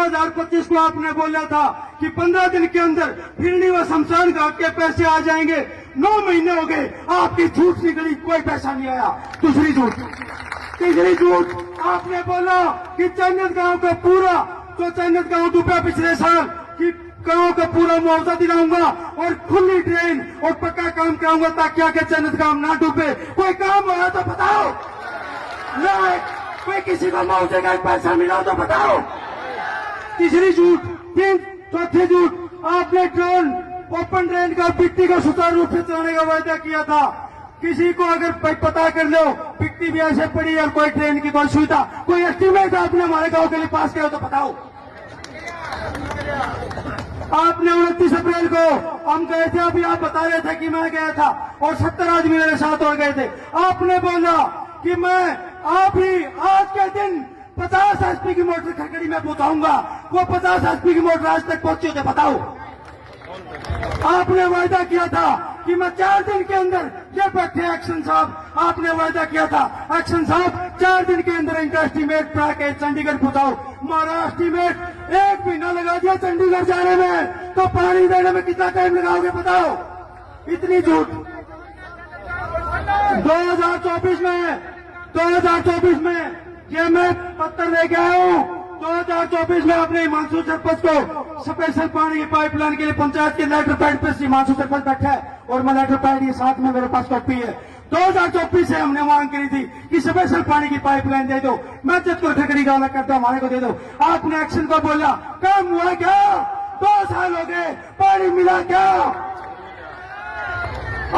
2025 को आपने बोला था कि 15 दिन के अंदर फिरनी व शमशान घाट के पैसे आ जाएंगे। 9 महीने हो गए, आपकी झूठ निकली, कोई पैसा नहीं आया। दूसरी झूठ, तीसरी झूठ, आपने बोला कि चन्नत गांव का पूरा, तो चन्नत गांव डूबा पिछले साल, कि गांव का पूरा मुआवजा दिलाऊंगा और खुली ट्रेन और पक्का काम कराऊंगा ताकि आगे चन्नत गांव ना डूबे। कोई काम हुआ तो बताओ ना, कोई किसी को मुआवजे का पैसा मिला तो बताओ। तीसरी झूठ, चौथी झूठ, आपने ट्रेन, ओपन ट्रेन का पिट्टी को सुचारू रूप से चलाने का वायदा किया था। किसी को अगर पता कर लो पिट्टी भी ऐसे पड़ी और कोई ट्रेन की कोई सुविधा, कोई एस्टीमेट आपने हमारे गांव के लिए पास किया तो बताओ। आपने 29 अप्रैल को हम गए थे, अभी आप बता रहे थे कि मैं गया था और 70 आदमी मेरे साथ और गए थे। आपने बोला कि मैं आप ही आज के दिन 50 एचपी की मोटर खड़खड़ी में पहुंचाऊंगा। वो 50 एचपी की मोटर आज तक पहुंची थे बताओ। आपने वायदा किया था कि मैं 4 दिन के अंदर, ये बैठे एक्शन साहब, आपने वायदा किया था एक्शन साहब 4 दिन के अंदर इनका एस्टीमेट के चंडीगढ़ पहुंचाओ। हमारा एस्टीमेट 1 महीना लगा दिया चंडीगढ़ जाने में, तो पानी देने में कितना टाइम लगाओगे बताओ। इतनी झूठ। 2024 में ये मैं पत्र लेके आया हूँ। 2024 में अपने हिमांशु सरपंच को स्पेशल पानी की पाइपलाइन के लिए पंचायत के लेटर पैड पे हिमांशु सरपंच बैठा है और मैं लेटर पैड ये साथ में मेरे पास कॉपी है। 2024 से हमने मांग करी थी कि स्पेशल पानी की पाइपलाइन दे दो, मैं जब को ठकड़ी गाला करता हमारे को दे दो। आपने एक्शन को बोला, काम हुआ क्या? 2 साल हो गए, पानी मिला क्या?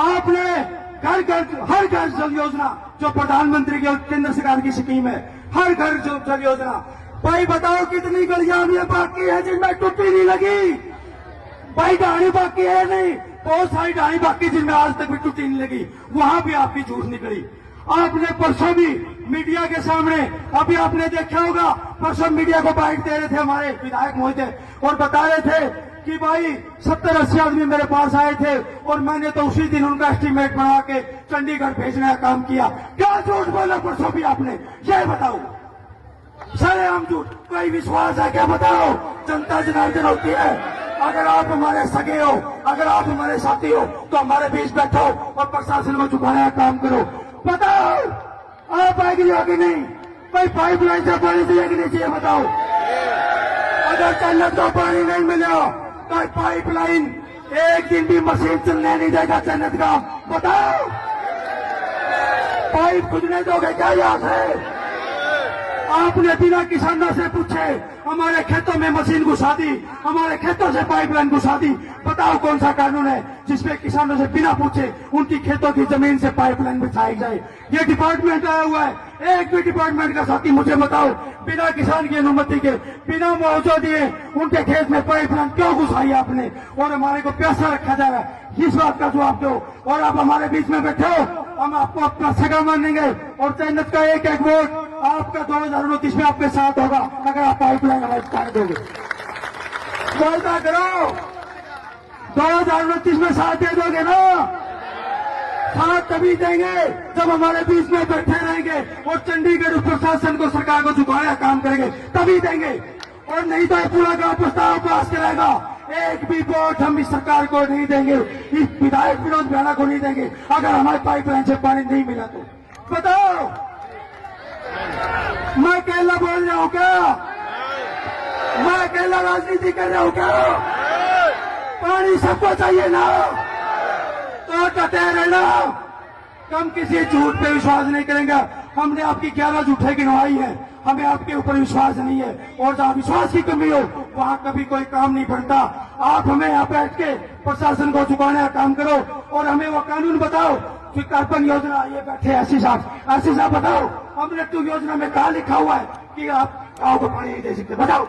आपने हर घर जल योजना, जो प्रधानमंत्री की और केंद्र सरकार की स्कीम है, हर घर जल योजना, भाई बताओ कितनी गलियां ये बाकी है जिनमें टूटी नहीं लगी? भाई ढाणी बाकी है नहीं, बहुत सारी ढाणी बाकी जिनमें आज तक भी टूटी नहीं लगी। वहां भी आपकी झूठ निकली। आपने परसों भी मीडिया के सामने, अभी आपने देखा होगा, परसों मीडिया को बाइट दे रहे थे हमारे विधायक मोहित और बता रहे थे कि भाई 70-80 आदमी मेरे पास आए थे और मैंने तो उसी दिन उनका एस्टीमेट बना के चंडीगढ़ भेजने का काम किया। क्या झूठ बोला परसों भी आपने? ये बताओ। सरेआम झूठ। कोई विश्वास है क्या बताओ? जनता जनार्दन होती है। अगर आप हमारे सगे हो, अगर आप हमारे साथी हो, तो हमारे बीच बैठो और प्रशासन को झुकाने का काम करो। बताओ आप आएगी हो कि नहीं? कोई पाइपलाइन से पानी चाहिए कि नहीं चाहिए बताओ। अगर चन्नत को पानी नहीं मिला तो पाइपलाइन एक दिन भी मशीन चलने नहीं देगा चन्नत का। बताओ पाइप खुदने दोगे क्या याद है? आपने बिना किसानों से पूछे हमारे खेतों में मशीन घुसा दी, हमारे खेतों से पाइपलाइन घुसा दी। बताओ कौन सा कानून है जिसमें किसानों से बिना पूछे उनकी खेतों की जमीन से पाइपलाइन बिछाई जाए? ये डिपार्टमेंट आया हुआ है, एक भी डिपार्टमेंट का साथी मुझे बताओ बिना किसान की अनुमति के, बिना मुआवजा दिए उनके खेत में पाइपलाइन क्यों घुसाई आपने? और हमारे को प्यासा रखा जा रहा है, इस बात का जवाब दो। और आप हमारे बीच में बैठे हो, हम आपको अपना सगा मानेंगे और चन्नत का एक एक वोट आपका 2029 में आपके साथ होगा अगर आप पाइपलाइन हटाने दोगे। वायदा करो 2029 में साथ दे दोगे ना? साथ तभी देंगे जब हमारे बीच में बैठे रहेंगे और चंडीगढ़ प्रशासन को, सरकार को झुकाने का काम करेंगे, तभी देंगे। और नहीं तो पूरा गांव प्रस्ताव पास करेगा। एक भी वोट हम इस सरकार को नहीं देंगे, इस विधायक विनोद बेहरा को नहीं देंगे अगर हमारे पाइपलाइन से पानी नहीं मिला तो। बताओ मैं अकेला बोल रहा हूं क्या? मैं अकेला राजनीति कर रहा हूं क्या? पानी सबको चाहिए ना, तो डटे रहना। हम किसी झूठ पे विश्वास नहीं करेंगे। हमने आपकी 11 झूठे गिनवाई है, हमें आपके ऊपर विश्वास नहीं है। और जहां विश्वास की कमी हो वहां कभी कोई काम नहीं बनता। आप हमें यहाँ बैठ के प्रशासन को झुकाने का काम करो और हमें वो कानून बताओ कि कार्बन योजना, ये बैठे ऐसी साहब बताओ, अमृत योजना में कहा लिखा हुआ है कि आप गांव को पानी नहीं दे सकते? बताओ।